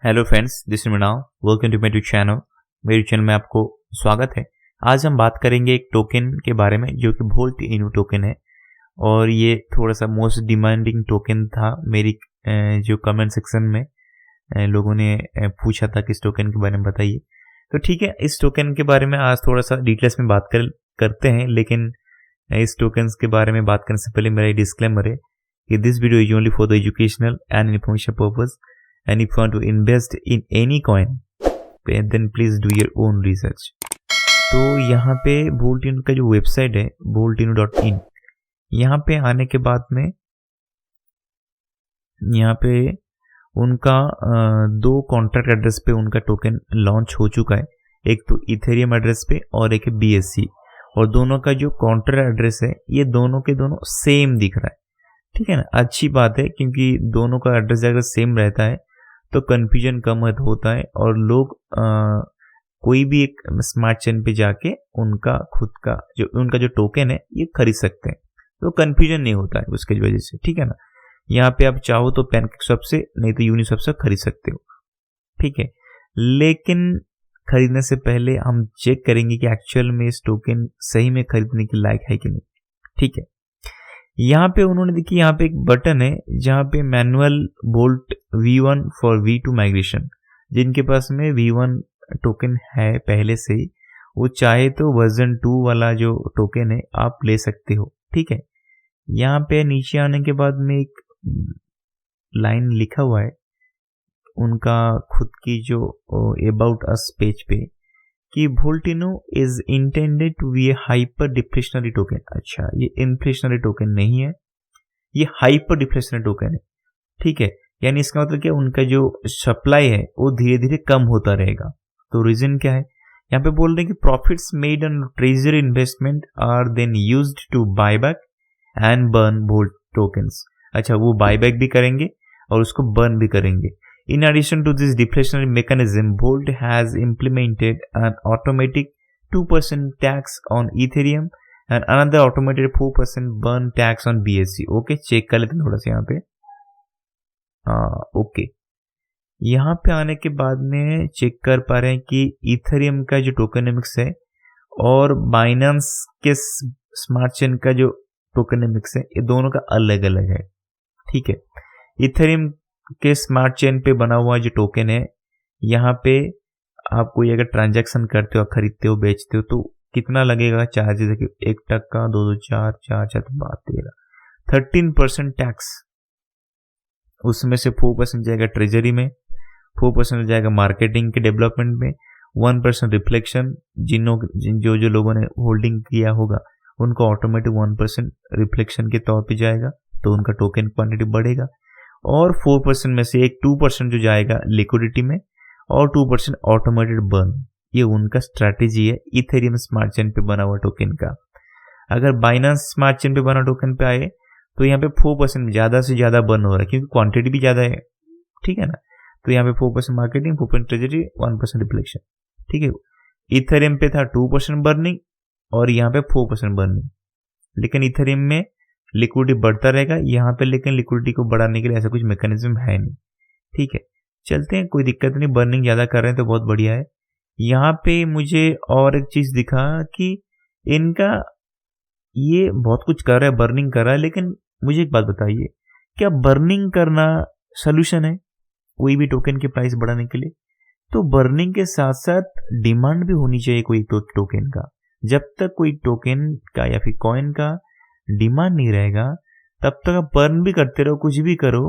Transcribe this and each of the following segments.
Hello friends, this is Mrinal. Welcome to my YouTube channel. मेरे channel में आपको स्वागत है। आज हम बात करेंगे एक टोकन के बारे में जो कि वोल्ट इनू टोकन है, और ये थोड़ा सा मोस्ट डिमांडिंग टोकन था। मेरी जो कमेंट सेक्शन में लोगों ने पूछा था कि इस टोकन के बारे में बताइए। तो ठीक है, इस टोकन के बारे में आज थोड़ा सा डिटेल्स में बात करते हैं। लेकिन इस टोकन्स के बारे में बात करने से पहले मेरा डिस्क्लेमर है कि this video is only for the educational and information purpose, and if you want to invest in any coin then please do your own research। तो यहाँ पे वोल्टिनो का जो वेबसाइट है voltino.in, यहाँ पे आने के बाद में यहाँ पे उनका दो कॉन्ट्रैक्ट एड्रेस पे उनका टोकन लॉन्च हो चुका है। एक तो इथेरियम एड्रेस पे और एक है BSC, और दोनों का जो कॉन्ट्रैक्ट एड्रेस है ये दोनों के दोनों सेम दिख रहा है। ठीक है ना, अच्छी बात है, क्योंकि दोनों का एड्रेस अगर सेम रहता है तो कंफ्यूजन कम होता है और लोग कोई भी एक स्मार्ट चेन पे जाके उनका खुद का जो टोकन है ये खरीद सकते हैं, तो कंफ्यूजन नहीं होता है उसकी वजह से। ठीक है ना, यहाँ पे आप चाहो तो पैनकेकस्वैप से, नहीं तो यूनिस्वैप से खरीद सकते हो। ठीक है, लेकिन खरीदने से पहले हम चेक करेंगे कि एक्चुअल में इस टोकन सही में खरीदने के लायक है कि नहीं। ठीक है, यहाँ पे उन्होंने देखिए, यहाँ पे एक बटन है जहाँ पे manual volt V1 for V2 migration. जिनके पास में V1 टोकन है पहले से ही, वो चाहे तो वर्जन 2 वाला जो टोकन है आप ले सकते हो। ठीक है, यहाँ पे नीचे आने के बाद में एक लाइन लिखा हुआ है उनका खुद की जो अबाउट अस पेज पे कि Voltino is intended to be a hyper deflationary token. अच्छा, ये इन्फ्लेशनरी टोकन नहीं है, ये हाइपर डिफ्लेशनरी टोकन है। ठीक है, यानी इसका मतलब क्या, उनका जो सप्लाई है वो धीरे धीरे कम होता रहेगा। तो रीजन क्या है, यहाँ पे बोल रहे हैं कि profits made on treasury investment are then used to buy back and burn volt tokens. अच्छा, वो बाय बैक भी करेंगे और उसको बर्न भी करेंगे। In addition to this deflationary mechanism, Volt has implemented an automatic 2% tax on Ethereum and another automated 4% burn tax on BSC। Okay, check कर लेते हैं थोड़ा सा यहाँ पे। ओके, यहाँ पे आने के बाद में चेक कर पा रहे हैं कि Ethereum का जो टोकनमिक्स है और Binance के स्मार्ट चेन का जो टोकनमिक्स है ये दोनों का अलग अलग है। ठीक है, Ethereum के स्मार्ट चेन पे बना हुआ जो टोकन है, यहाँ पे आप कोई अगर ट्रांजैक्शन करते हो, खरीदते हो, बेचते हो, तो कितना लगेगा चार्जेस? 1%, 2, 4, 4, 13, 13% टैक्स। उसमें से 4% जाएगा ट्रेजरी में, 4% जाएगा मार्केटिंग के डेवलपमेंट में, 1% रिफ्लेक्शन, जो लोगों ने होल्डिंग किया होगा उनको ऑटोमेटिक 1% रिफ्लेक्शन के तौर पे जाएगा, तो उनका टोकन क्वांटिटी बढ़ेगा। और 4% में से एक 2% जो जाएगा लिक्विडिटी में, और 2% ऑटोमेटेड बर्न। ये उनका स्ट्रैटेजी है इथेरियम स्मार्ट चेन पे बना हुआ टोकन का। अगर बाइनेंस स्मार्ट चेन पे बना टोकन पे आए तो यहाँ पे 4% ज़्यादा से ज़्यादा बर्न हो रहा है, क्योंकि क्वांटिटी भी ज़्यादा है। ठीक है ना, तो यहाँ पे 4% मार्केटिंग, 4% ट्रेजरी, 1% रिफ्लेक्शन। ठीक है, इथेरियम पे था 2% बर्निंग और यहाँ पे 4% बर्निंग। लेकिन इथेरियम में लिक्विडिटी बढ़ता रहेगा, यहाँ पे लेकिन लिक्विडिटी को बढ़ाने के लिए ऐसा कुछ मैकेनिज्म है नहीं। ठीक है, चलते हैं, कोई दिक्कत नहीं, बर्निंग ज़्यादा कर रहे हैं तो बहुत बढ़िया है। यहाँ पे मुझे और एक चीज़ दिखा कि इनका ये बहुत कुछ कर रहा है, बर्निंग कर रहा है, लेकिन मुझे एक बात बताइए, क्या बर्निंग करना सोल्यूशन है कोई भी टोकन के प्राइस बढ़ाने के लिए? तो बर्निंग के साथ साथ डिमांड भी होनी चाहिए कोई टोकन का। जब तक कोई टोकन का या फिर कॉइन का डिमांड नहीं रहेगा तब तक आप बर्न भी करते रहो, कुछ भी करो,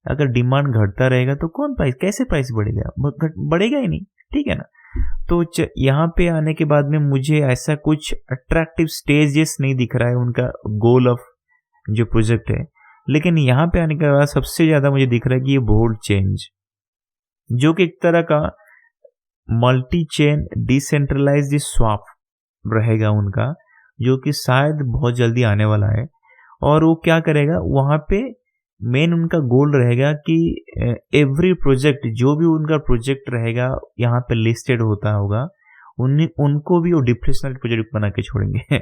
अगर डिमांड घटता रहेगा तो कैसे प्राइस बढ़ेगा? बढ़ेगा ही नहीं। ठीक है ना, तो यहाँ पे आने के बाद में मुझे ऐसा कुछ अट्रैक्टिव स्टेजेस नहीं दिख रहा है उनका गोल ऑफ जो प्रोजेक्ट है। लेकिन यहाँ पे आने के बाद सबसे ज्यादा मुझे दिख रहा है कि ये वोल्ट चेंज, जो कि एक तरह का मल्टी चेन डिसेंट्रलाइज्ड स्वैप रहेगा उनका, जो कि शायद बहुत जल्दी आने वाला है। और वो क्या करेगा, वहाँ पे मेन उनका गोल रहेगा कि एवरी प्रोजेक्ट, जो भी उनका प्रोजेक्ट रहेगा यहाँ पे लिस्टेड होता होगा, उनको भी वो डिफ्लेशनरी प्रोजेक्ट बना के छोड़ेंगे।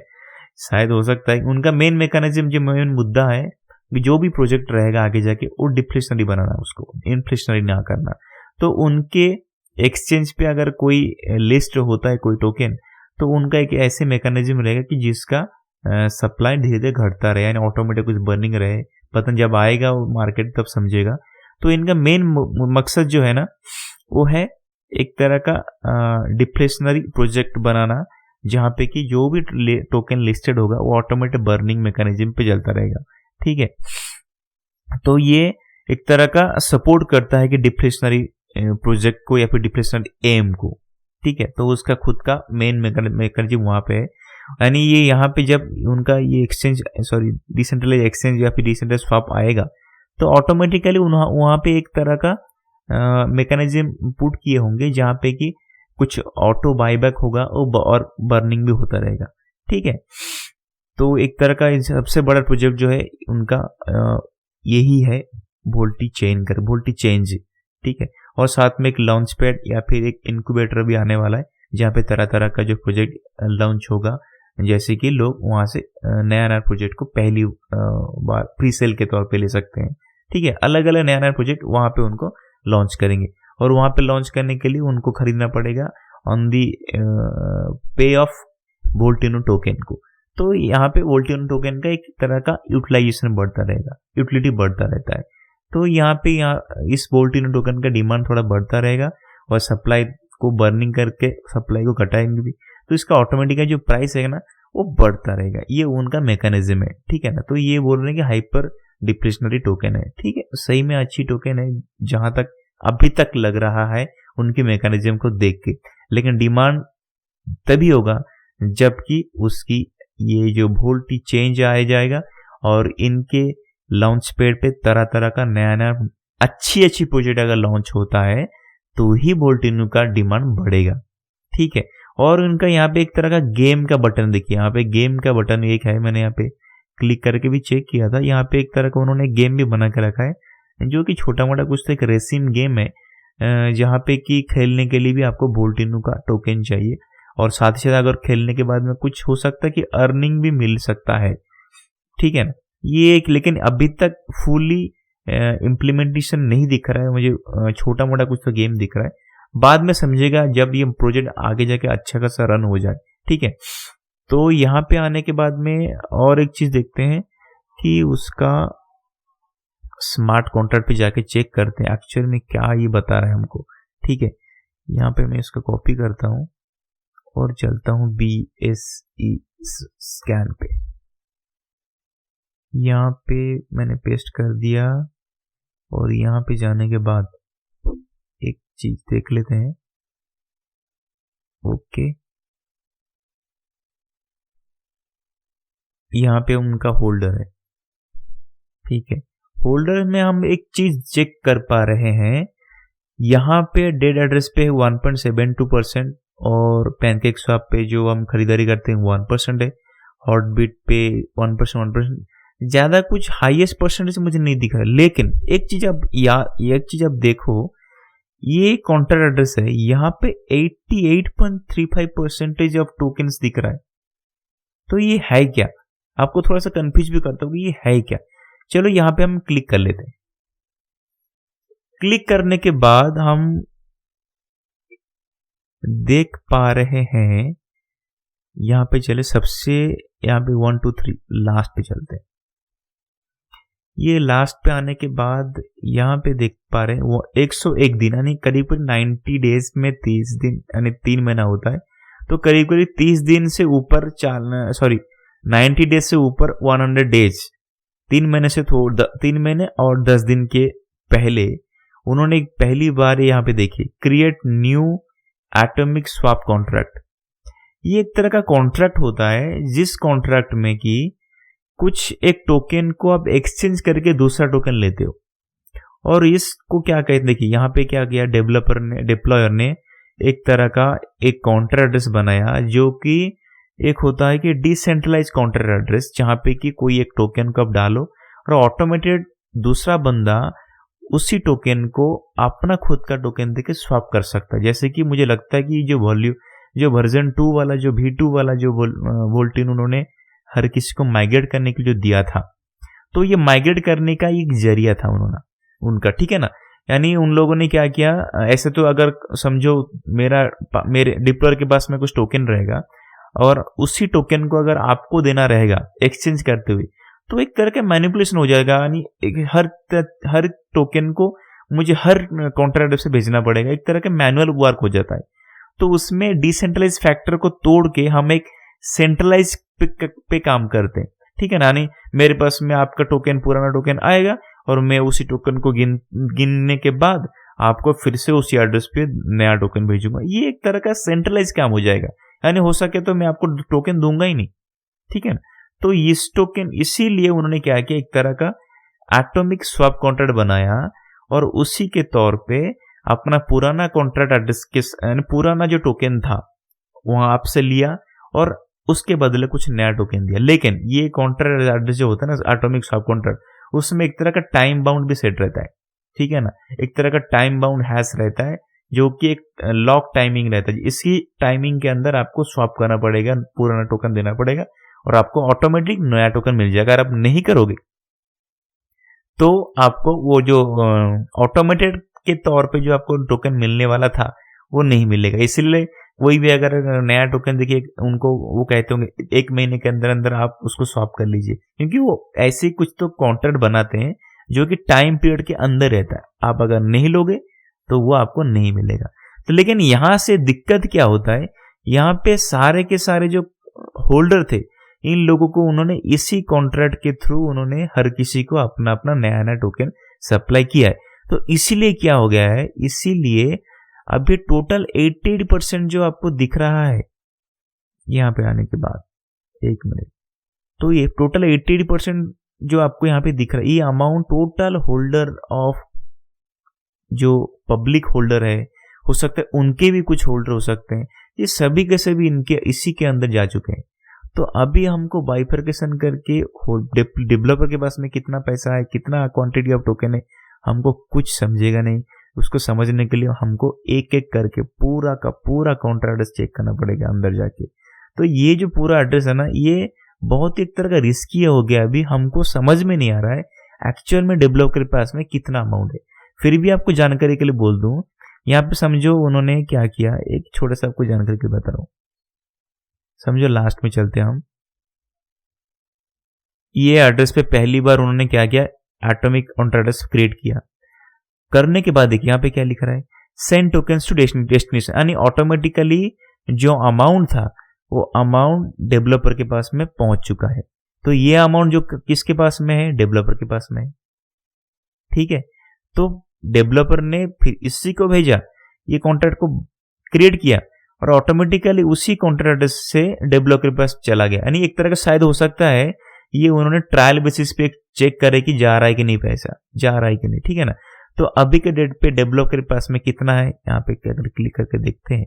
शायद हो सकता है उनका मेन मैकेनिज्म, जो मेन मुद्दा है कि जो भी प्रोजेक्ट रहेगा आगे जाके वो डिफ्लेशनरी बनाना, उसको इन्फ्लेशनरी ना करना। तो उनके एक्सचेंज पे अगर कोई लिस्ट होता है कोई टोकन, तो उनका एक ऐसे मैकेनिज्म रहेगा कि जिसका सप्लाई धीरे धीरे घटता रहे, यानी ऑटोमेटिक कुछ बर्निंग रहे, पता जब आएगा वो मार्केट तब समझेगा। तो इनका मेन मकसद जो है ना वो है एक तरह का डिफ्लेशनरी प्रोजेक्ट बनाना, जहाँ पे कि जो भी टोकन लिस्टेड होगा वो ऑटोमेटिक बर्निंग मैकेनिज्म पे चलता रहेगा। ठीक है, तो ये एक तरह का सपोर्ट करता है कि डिफ्लेशनरी प्रोजेक्ट को या फिर डिफ्लेशनरी एम को। ठीक है, तो उसका खुद का मेन मैकेनिज्म वहाँ पे है, यानी ये यहाँ पे जब उनका ये एक्सचेंज डिसेंट्रलाइज एक्सचेंज या फिर डिसेंट्रलाइज स्वैप आएगा तो ऑटोमेटिकली वहाँ पे एक तरह का मैकेनिज्म पुट किए होंगे जहाँ पे कि कुछ ऑटो बाईबैक होगा और बर्निंग भी होता रहेगा। ठीक है, तो एक तरह का सबसे बड़ा प्रोजेक्ट जो है उनका यही है वोल्टी चेंज। ठीक है, और साथ में एक लॉन्च पैड या फिर एक इनक्यूबेटर भी आने वाला है जहाँ पे तरह तरह का जो प्रोजेक्ट लॉन्च होगा, जैसे कि लोग वहाँ से नया प्रोजेक्ट को पहली बार प्री सेल के तौर पे ले सकते हैं। ठीक है, अलग अलग नया प्रोजेक्ट वहाँ पे उनको लॉन्च करेंगे और वहाँ पे लॉन्च करने के लिए उनको खरीदना पड़ेगा ऑन दी पे ऑफ वोल्टिनो टोकन को। तो यहाँ पे वोल्टिनो टोकन का एक तरह का यूटिलाइजेशन बढ़ता रहेगा, यूटिलिटी बढ़ता रहता है। तो यहाँ पे इस वोल्टिनो टोकन का डिमांड थोड़ा बढ़ता रहेगा और सप्लाई को बर्निंग करके सप्लाई को घटाएंगे भी, तो इसका ऑटोमेटिक जो प्राइस है ना वो बढ़ता रहेगा। ये उनका मैकेनिज्म है। ठीक है ना, तो ये बोल रहे हैं कि हाइपर डिफ्लेशनरी टोकन है। ठीक है, सही में अच्छी टोकन है जहां तक अभी तक लग रहा है उनके मैकेनिज्म को देख के, लेकिन डिमांड तभी होगा जबकि उसकी ये जो वोल्टी चेंज आ जाएगा और इनके लॉन्च पैड पे तरह तरह का नया अच्छी प्रोजेक्ट अगर लॉन्च होता है तो ही वोल्टिनो का डिमांड बढ़ेगा। ठीक है, और उनका यहाँ पे एक तरह का गेम का बटन देखिए, यहाँ पे गेम का बटन एक है, मैंने यहाँ पे क्लिक करके भी चेक किया था। यहाँ पे एक तरह का उन्होंने गेम भी बना के रखा है जो कि छोटा मोटा कुछ तो एक रेसिंग गेम है, जहाँ पे कि खेलने के लिए भी आपको वोल्टिनो का टोकन चाहिए और साथ ही साथ अगर खेलने के बाद में कुछ हो सकता है कि अर्निंग भी मिल सकता है। ठीक है ना, ये एक लेकिन अभी तक फुली इम्प्लीमेंटेशन नहीं दिख रहा है मुझे, छोटा मोटा कुछ तो गेम दिख रहा है, बाद में समझेगा जब ये प्रोजेक्ट आगे जाके अच्छा खासा रन हो जाए। ठीक है, तो यहाँ पे आने के बाद में और एक चीज देखते हैं कि उसका स्मार्ट कॉन्ट्रैक्ट पे जाके चेक करते हैं एक्चुअल में क्या ये बता रहा है हमको। ठीक है, यहाँ पे मैं इसको कॉपी करता हूँ और चलता हूँ BSE स्कैन पे। यहाँ पे मैंने पेस्ट कर दिया और यहाँ पे जाने के बाद एक चीज देख लेते हैं। ओके, यहाँ पे उनका होल्डर है। ठीक है, होल्डर में हम एक चीज चेक कर पा रहे हैं, यहाँ पे डेड एड्रेस पे 1.72% और पैनकेक स्वैप पे जो हम खरीदारी करते हैं 1% है, हॉटबिट पे 1%। ज्यादा कुछ हाईएस्ट परसेंटेज मुझे नहीं दिख रहा है, लेकिन एक चीज अब देखो, ये काउंटर एड्रेस है, यहाँ पे 88.35% ऑफ टोकन्स दिख रहा है। तो ये है क्या? आपको थोड़ा सा कंफ्यूज भी करता हूँ कि ये है क्या। चलो यहाँ पे हम क्लिक कर लेते हैं। क्लिक करने के बाद हम देख पा रहे हैं, यहाँ पे चले सबसे, यहाँ पे 1 2 3 लास्ट पे चलते हैं। ये लास्ट पे आने के बाद यहाँ पे देख पा रहे हैं वो 101 दिन यानी करीब 90 डेज में 30 दिन यानी 3 महीना होता है, तो करीब 30 दिन से ऊपर 90 डेज से ऊपर 100 डेज, 3 महीने से 3 महीने और 10 दिन के पहले उन्होंने पहली बार यहाँ पे देखी create new atomic swap contract. ये एक तरह का कॉन्ट्रैक्ट होता है जिस कॉन्ट्रैक्ट में कि कुछ एक टोकन को आप एक्सचेंज करके दूसरा टोकन लेते हो, और इसको क्या कहते हैं, देखिए यहाँ पे क्या किया डिप्लॉयर ने एक तरह का एक काउंटर एड्रेस बनाया जो कि एक होता है कि डिसेंट्रलाइज काउंटर एड्रेस, जहाँ पे कि कोई एक टोकन को आप डालो और ऑटोमेटेड दूसरा बंदा उसी टोकन को अपना खुद का टोकन देके स्वैप कर सकता है। जैसे कि मुझे लगता है कि जो वर्जन 2 वाला जो V2 वाला जो वोल्टिनो उन्होंने हर किसी को माइग्रेट करने के लिए जो दिया था, तो ये माइग्रेट करने का एक जरिया था उनका। ठीक है ना, यानी उन लोगों ने क्या किया, ऐसे तो अगर समझो मेरे डिप्लॉयर के पास में कुछ टोकन रहेगा और उसी टोकन को अगर आपको देना रहेगा एक्सचेंज करते हुए, तो एक तरह का मैनिपुलेशन हो जाएगा। यानी हर टोकन को मुझे हर काउंटर से भेजना पड़ेगा, एक तरह का मैनुअल वर्क हो जाता है। तो उसमें डिसेंट्रलाइज फैक्टर को तोड़ के हम एक सेंट्रलाइज पे काम करते हैं, ठीक है ना। यानी मेरे पास में आपका टोकन, पुराना टोकन आएगा और मैं उसी टोकन को गिनने के बाद आपको फिर से उसी एड्रेस पे नया टोकन भेजूंगा। ये एक तरह का सेंट्रलाइज काम हो जाएगा। यानी हो सके तो मैं आपको टोकन दूंगा ही नहीं, ठीक है ना। तो इस टोकन, इसीलिए उन्होंने क्या किया, एक तरह का एटॉमिक स्वैप कॉन्ट्रैक्ट बनाया और उसी के तौर पे अपना पुराना कॉन्ट्रैक्ट एड्रेस के पुराना जो टोकन था वहां आपसे लिया और उसके बदले कुछ नया टोकन दिया। लेकिन ये कॉन्ट्रैक्ट एड्रेस जो होता है ना, एटॉमिक स्वैप कॉन्ट्रैक्ट, उसमें एक तरह का टाइम बाउंड भी सेट रहता है, ठीक है ना। एक तरह का टाइम बाउंड हैश रहता है जो कि एक लॉक टाइमिंग रहता है। इसी टाइमिंग के अंदर आपको स्वैप करना पड़ेगा, पुराना टोकन देना पड़ेगा और आपको ऑटोमेटिक नया टोकन मिल जाएगा। अगर आप नहीं करोगे तो आपको वो जो ऑटोमेटेड के तौर पे जो आपको टोकन मिलने वाला था वो नहीं मिलेगा। इसलिए वही भी अगर नया टोकन देखिए, उनको वो कहते होंगे 1 महीने के अंदर अंदर आप उसको स्वैप कर लीजिए, क्योंकि वो ऐसे कुछ तो कॉन्ट्रैक्ट बनाते हैं जो कि टाइम पीरियड के अंदर रहता है। आप अगर नहीं लोगे तो वो आपको नहीं मिलेगा। तो लेकिन यहां से दिक्कत क्या होता है, यहाँ पे सारे के सारे जो होल्डर थे, इन लोगों को उन्होंने इसी कॉन्ट्रैक्ट के थ्रू उन्होंने हर किसी को अपना अपना नया नया टोकन सप्लाई किया है। तो इसीलिए क्या हो गया है, इसीलिए अभी टोटल 88% जो आपको दिख रहा है यहाँ पे आने के बाद, 1 मिनट, तो ये टोटल 88% जो आपको यहाँ पे दिख रहा है, ये अमाउंट टोटल होल्डर ऑफ जो पब्लिक होल्डर है, हो सकता है उनके भी कुछ होल्डर हो सकते हैं, ये सभी के सभी इनके इसी के अंदर जा चुके हैं। तो अभी हमको बाइफरकेशन करके डेवलपर के पास में कितना पैसा है, कितना क्वांटिटी ऑफ टोकन है, हमको कुछ समझेगा नहीं। उसको समझने के लिए हमको एक एक करके पूरा का पूरा काउंटर एड्रेस चेक करना पड़ेगा अंदर जाके। तो ये जो पूरा एड्रेस है ना, ये बहुत एक तरह का रिस्की हो गया। अभी हमको समझ में नहीं आ रहा है एक्चुअल में डेवलपर के पास में कितना अमाउंट है। फिर भी आपको जानकारी के लिए बोल दूं, यहाँ पे समझो उन्होंने क्या किया, एक छोटा सा आपको जानकारी के लिए बता रहा हूँ। समझो लास्ट में चलते हैं हम, ये एड्रेस पे पहली बार उन्होंने क्या किया, एटॉमिक काउंटर एड्रेस क्रिएट किया। करने के बाद देखिए यहाँ पे क्या लिख रहा है, सेंड टोकन्स टू डेस्टिनेशन, यानी ऑटोमेटिकली जो अमाउंट था वो अमाउंट डेवलपर के पास में पहुंच चुका है। तो ये अमाउंट जो किसके पास में है, डेवलपर के पास में है, ठीक है। तो डेवलपर ने फिर इसी को भेजा, ये कॉन्ट्रैक्ट को क्रिएट किया और ऑटोमेटिकली उसी कॉन्ट्रैक्ट एड्रेस से डेवलपर के पास चला गया। यानी एक तरह का शायद हो सकता है ये उन्होंने ट्रायल बेसिस पे चेक करे कि जा रहा है कि नहीं, पैसा जा रहा है कि नहीं, ठीक है ना। तो अभी के डेट पे डेवलपर के पास में कितना है, यहाँ पे अगर क्लिक करके देखते हैं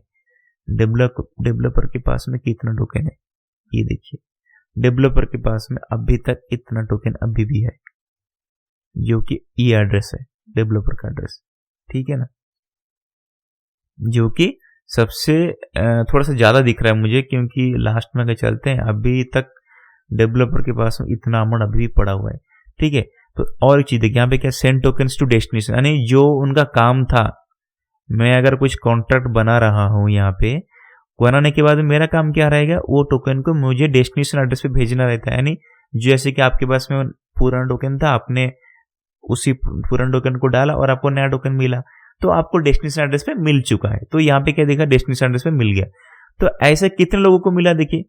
डेवलपर के पास में कितना टोकन है, ये देखिए डेवलपर के पास में अभी तक इतना टोकन अभी भी है, जो कि ये एड्रेस है डेवलपर का एड्रेस, ठीक है ना, जो कि सबसे थोड़ा सा ज्यादा दिख रहा है मुझे, क्योंकि लास्ट में अगर चलते हैं अभी तक डेवलपर के पास में इतना अमाउंट अभी भी पड़ा हुआ है, ठीक है। तो और एक चीज देखिए यहाँ पे क्या, सेंड टोकन्स टू डेस्टिनेशन, यानी जो उनका काम था, मैं अगर कुछ कॉन्ट्रैक्ट बना रहा हूं यहाँ पे, बनाने के बाद मेरा काम क्या रहेगा, वो टोकन को मुझे डेस्टिनेशन एड्रेस पे भेजना रहता है। यानी जैसे कि आपके पास में पुराना टोकन था, आपने उसी पुराने टोकन को डाला और आपको नया टोकन मिला, तो आपको डेस्टिनेशन एड्रेस पे मिल चुका है। तो यहाँ पे क्या देखा, डेस्टिनेशन एड्रेस पे मिल गया। तो ऐसे कितने लोगों को मिला, देखिए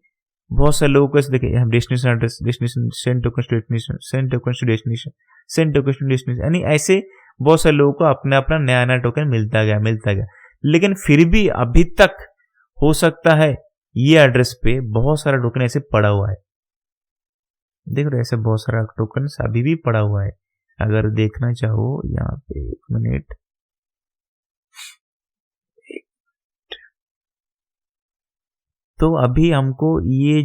बहुत सारे लोगों को देखिए, हम destination address, destination, send token to destination, send token to destination, send token to destination, यानी ऐसे बहुत सारे लोगों को अपना अपना नया नया टोकन मिलता गया। लेकिन फिर भी अभी तक हो सकता है ये एड्रेस पे बहुत सारा टोकन ऐसे पड़ा हुआ है, देख रहे ऐसे बहुत सारा टोकन अभी भी पड़ा हुआ है। अगर देखना चाहो यहाँ पे 1 मिनट, तो अभी हमको ये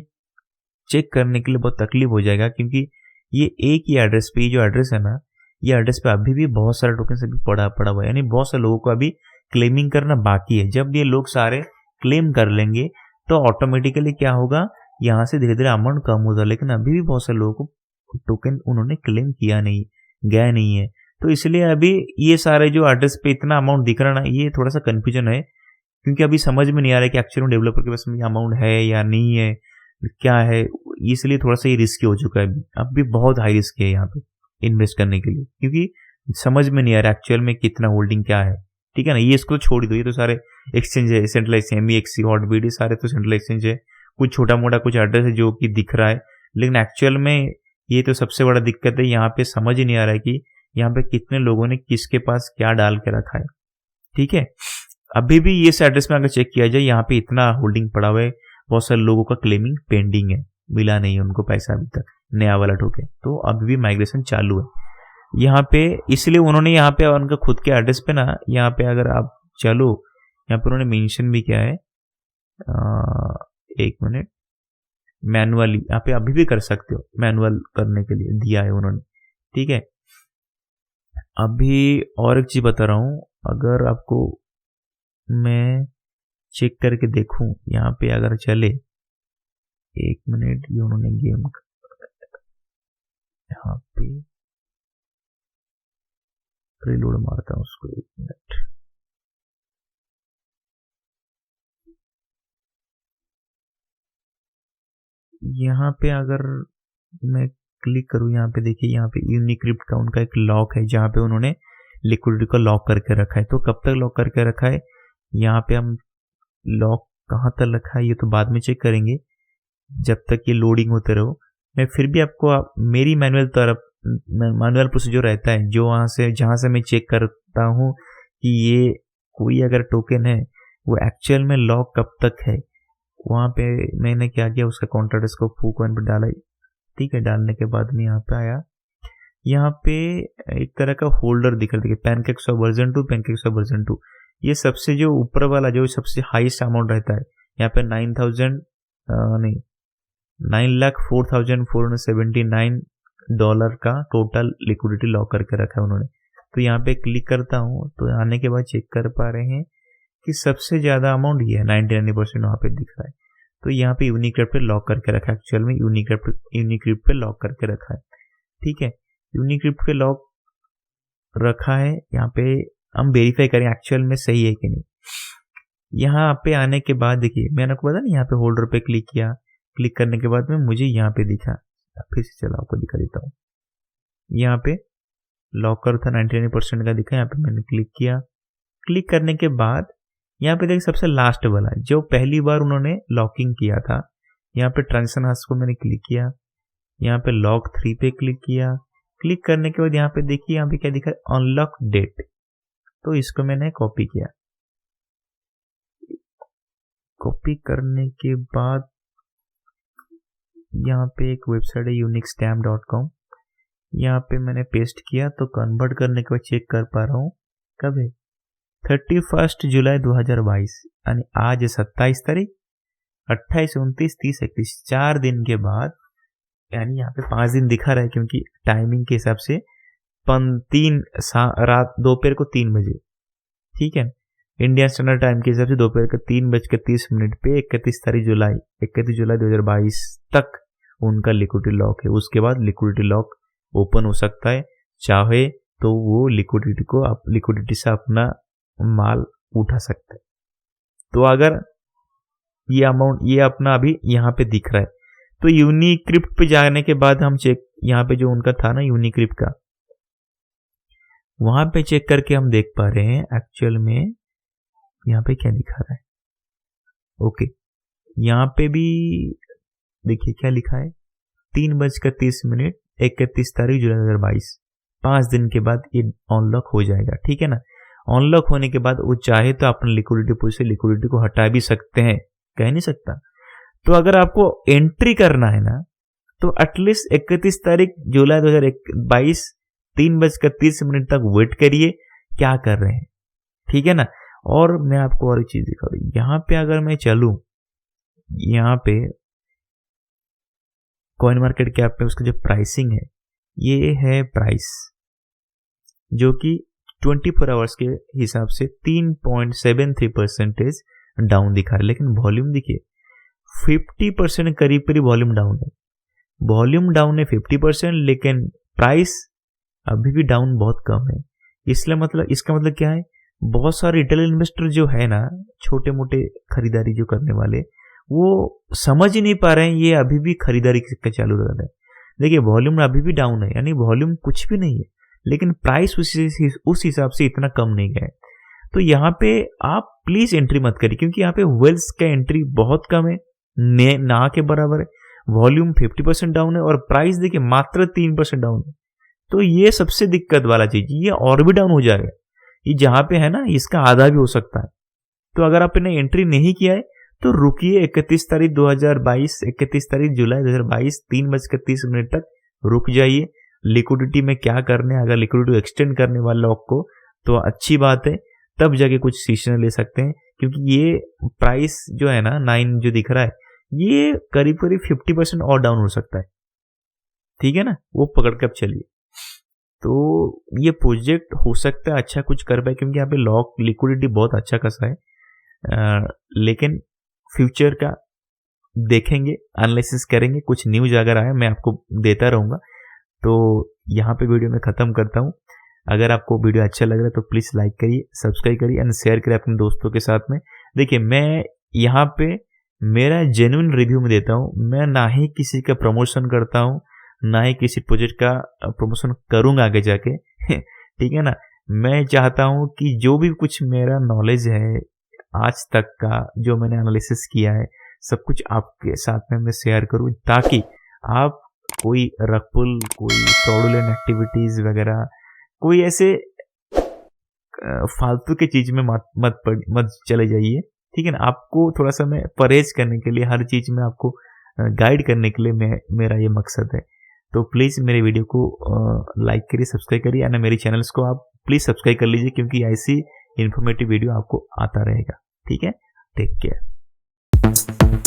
चेक करने के लिए बहुत तकलीफ हो जाएगा, क्योंकि ये एक ही एड्रेस पे, ये जो एड्रेस है ना, ये एड्रेस पे अभी भी बहुत सारे टोकन अभी पड़ा हुआ है। यानी बहुत सारे लोगों को अभी क्लेमिंग करना बाकी है। जब ये लोग सारे क्लेम कर लेंगे तो ऑटोमेटिकली क्या होगा, यहाँ से धीरे धीरे अमाउंट कम होगा। लेकिन अभी भी बहुत सारे लोगों को टोकन उन्होंने क्लेम किया नहीं, गया नहीं है। तो इसलिए अभी ये सारे जो एड्रेस पे इतना अमाउंट दिख रहा है ना, ये थोड़ा सा कन्फ्यूजन है, क्योंकि अभी समझ में नहीं आ रहा है कि एक्चुअली डेवलपर के पास में अमाउंट है या नहीं है, क्या है। इसलिए थोड़ा सा ये रिस्की हो चुका है। अब भी बहुत हाई रिस्क है यहाँ पे इन्वेस्ट करने के लिए, क्योंकि समझ में नहीं आ रहा एक्चुअल में कितना होल्डिंग क्या है। ठीक है ना, ये इसको छोड़ ही दो, ये तो सारे एक्सचेंज है, सेंट्रलाइज MEXC हॉटबीट, सारे तो सेंट्रल एक्सचेंज है। कुछ छोटा मोटा कुछ एड्रेस है जो कि दिख रहा है, लेकिन एक्चुअल में ये तो सबसे बड़ा दिक्कत है। यहाँ पे समझ ही नहीं आ रहा है कि यहाँ पे कितने लोगों ने किसके पास क्या डाल के रखा है। ठीक है, अभी भी इस एड्रेस में अगर चेक किया जाए, यहाँ पे इतना होल्डिंग पड़ा हुआ है, बहुत सारे लोगों का क्लेमिंग पेंडिंग है, मिला नहीं उनको पैसा अभी तक नया वाला टोकन, तो अभी भी माइग्रेशन चालू है यहाँ पे। इसलिए उन्होंने यहाँ पे उनका खुद के एड्रेस पे ना, यहाँ पे अगर आप चलो, यहाँ पे उन्होंने मेंशन भी किया है, एक मिनट, मैनुअली यहाँ पे अभी भी कर सकते हो, मैनुअल करने के लिए दिया है उन्होंने। ठीक है, अभी और एक चीज बता रहा हूँ, अगर आपको मैं चेक करके देखूं यहाँ पे अगर चले, एक मिनट, ये उन्होंने गेम यहाँ पे रिलोड मारता हूँ उसको, एक मिनट। यहाँ पे अगर मैं क्लिक करूँ, यहाँ पे देखिए, यहाँ पे यूनिक्रिप्ट का उनका एक लॉक है जहाँ पे उन्होंने लिक्विडिटी को लॉक करके रखा है। तो कब तक लॉक करके रखा है, यहाँ पे हम लॉक कहाँ तक रखा है ये तो बाद में चेक करेंगे, जब तक ये लोडिंग होते रहो। मैं फिर भी आपको मेरी मैनुअल प्रोसीजर रहता है, जो जहाँ से मैं चेक करता हूँ कि ये कोई अगर टोकन है वो एक्चुअल में लॉक कब तक है, वहाँ पे मैंने क्या किया, उसका कॉन्ट्रैक्ट को फू कॉइन पर डाला। ठीक है, डालने के बाद में यहाँ पे आया, यहाँ पे एक तरह का होल्डर दिख रहा है, देखिए PancakeSwap वर्जन 2, PancakeSwap वर्जन 2। ये सबसे जो ऊपर वाला जो सबसे हाईएस्ट अमाउंट रहता है, यहाँ पे 9,04,479 डॉलर का टोटल लिक्विडिटी लॉक करके रखा है उन्होंने। तो यहाँ पे क्लिक करता हूँ तो आने के बाद चेक कर पा रहे हैं कि सबसे ज्यादा अमाउंट ये है, 99% वहाँ पे दिख रहा है। तो यहाँ पे यूनिक्रिप्ट पे लॉक करके रखा है, एक्चुअल में यूनिक्रिप्ट पे लॉक करके रखा है। ठीक है, यूनिक्रिप्ट पे लॉक रखा है। यहाँ पे हम वेरीफाई करें एक्चुअल में सही है कि नहीं। यहाँ पे आने के बाद देखिए, मैंने आपको बताया ना, यहाँ पे होल्डर पे क्लिक किया, क्लिक करने के बाद में मुझे यहाँ पे दिखा, फिर से चलो आपको दिखा देता हूँ। यहाँ पे लॉकर था 99% का दिखा, यहाँ पे मैंने क्लिक किया। क्लिक करने के बाद यहाँ पे देखिए सबसे लास्ट वाला जो पहली बार उन्होंने लॉकिंग किया था, यहाँ पे ट्रांजेक्शन हाउस को मैंने क्लिक किया, यहाँ पे लॉक 3 पे क्लिक किया। क्लिक करने के बाद यहाँ पे देखिए, यहाँ पे क्या दिखा है, अनलॉक डेट। तो इसको मैंने कॉपी किया। कॉपी करने के बाद यहाँ पे एक वेबसाइट है unicstamp.com, यहाँ पे मैंने पेस्ट किया। तो कन्वर्ट करने के बाद चेक कर पा रहा हूँ कब है, 31 जुलाई 2022, यानी आज 27 तारीख, 28, 29, 30, 31, 4 दिन के बाद, यानी यहाँ पे 5 दिन दिखा रहा है क्योंकि टाइमिंग के हिसाब से रात दोपहर को 3 बजे, ठीक है, इंडियन स्टैंडर्ड टाइम के हिसाब से दोपहर के 3:30 पे 31 जुलाई 2022 तक उनका लिक्विडिटी लॉक है। उसके बाद लिक्विडिटी लॉक ओपन हो सकता है, चाहे तो वो लिक्विडिटी से अपना माल उठा सकता है। तो अगर ये अमाउंट ये अपना अभी यहाँ पे दिख रहा है, तो यूनिक्रिप्ट पे जाने के बाद हम चेक, यहाँ पे जो उनका था ना यूनिक्रिप्ट का, वहां पे चेक करके हम देख पा रहे हैं एक्चुअल में यहाँ पे क्या दिखा रहा है। ओके, यहाँ पे भी देखिए क्या लिखा है, 3:30 31 तारीख जुलाई 2022, 5 दिन के बाद ये अनलॉक हो जाएगा। ठीक है ना, अनलॉक होने के बाद वो चाहे तो अपने लिक्विडिटी को हटा भी सकते हैं, कह नहीं सकता। तो अगर आपको एंट्री करना है ना, तो एटलीस्ट 31 तारीख जुलाई 2022 3:30 तक वेट करिए, क्या कर रहे हैं। ठीक है ना, और मैं आपको और एक चीज दिखा रही हूँ, यहाँ पे अगर मैं चलूं, यहाँ पे कॉइन मार्केट कैप पे उसका जो प्राइसिंग है, ये है प्राइस जो कि 24 आवर्स के हिसाब से 3.73% डाउन दिखा रहा है। लेकिन वॉल्यूम देखिए 50% करीब वॉल्यूम डाउन है। वॉल्यूम डाउन है 50%, लेकिन प्राइस अभी भी डाउन बहुत कम है। इसलिए मतलब इसका मतलब क्या है, बहुत सारे रिटेल इन्वेस्टर जो है ना, छोटे मोटे खरीदारी जो करने वाले, वो समझ ही नहीं पा रहे हैं ये अभी भी खरीदारी का चालू रहता है। देखिए वॉल्यूम अभी भी डाउन है, यानी वॉल्यूम कुछ भी नहीं है, लेकिन प्राइस उस हिसाब से इतना कम नहीं गया है। तो यहाँ पे आप प्लीज एंट्री मत करिए, क्योंकि यहाँ पे वेल्स का एंट्री बहुत कम है, ना के बराबर है। वॉल्यूम 50% डाउन है और प्राइस देखिए मात्र 3% डाउन है। तो ये सबसे दिक्कत वाला चीज, ये और भी डाउन हो जाएगा। ये जहां पे है ना, इसका आधा भी हो सकता है। तो अगर आपने एंट्री नहीं किया है तो रुकिए 31 तारीख 2022, 31 तारीख जुलाई 2022 3:30 तक रुक जाइए। लिक्विडिटी में क्या करने, अगर लिक्विडिटी एक्सटेंड करने वाले लोग को तो अच्छी बात है, तब जाके कुछ डिसीजन ले सकते हैं। क्योंकि ये प्राइस जो है ना 9 जो दिख रहा है, ये करीब करीब 50% और डाउन हो सकता है, ठीक है ना, वो पकड़ के अब चलिए। तो ये प्रोजेक्ट हो सकता है अच्छा कुछ कर पाए, क्योंकि यहाँ पे लॉक लिक्विडिटी बहुत अच्छा खासा है। लेकिन फ्यूचर का देखेंगे, एनालिसिस करेंगे, कुछ न्यूज अगर आए मैं आपको देता रहूँगा। तो यहाँ पे वीडियो में ख़त्म करता हूँ। अगर आपको वीडियो अच्छा लग रहा है तो प्लीज़ लाइक करिए, सब्सक्राइब करिए एंड शेयर करिए अपने दोस्तों के साथ में। देखिए मैं यहाँ पे मेरा जेन्युइन रिव्यू में देता हूँ, मैं ना ही किसी का प्रमोशन करता हूँ, ना ही किसी प्रोजेक्ट का प्रमोशन करूँगा आगे जाके ठीक है ना। मैं चाहता हूँ कि जो भी कुछ मेरा नॉलेज है आज तक का, जो मैंने एनालिसिस किया है, सब कुछ आपके साथ में मैं शेयर करूँ, ताकि आप कोई रकपुल, कोई फ्रॉडुलेंट एक्टिविटीज़ वगैरह, कोई ऐसे फालतू की चीज़ में मत चले जाइए, ठीक है ना। आपको थोड़ा सा मैं परहेज करने के लिए, हर चीज़ में आपको गाइड करने के लिए मेरा ये मकसद है। तो प्लीज़ मेरे वीडियो को लाइक करिए, सब्सक्राइब करिए एंड मेरे चैनल्स को आप प्लीज़ सब्सक्राइब कर लीजिए, क्योंकि ऐसी इन्फॉर्मेटिव वीडियो आपको आता रहेगा, ठीक है। Take care.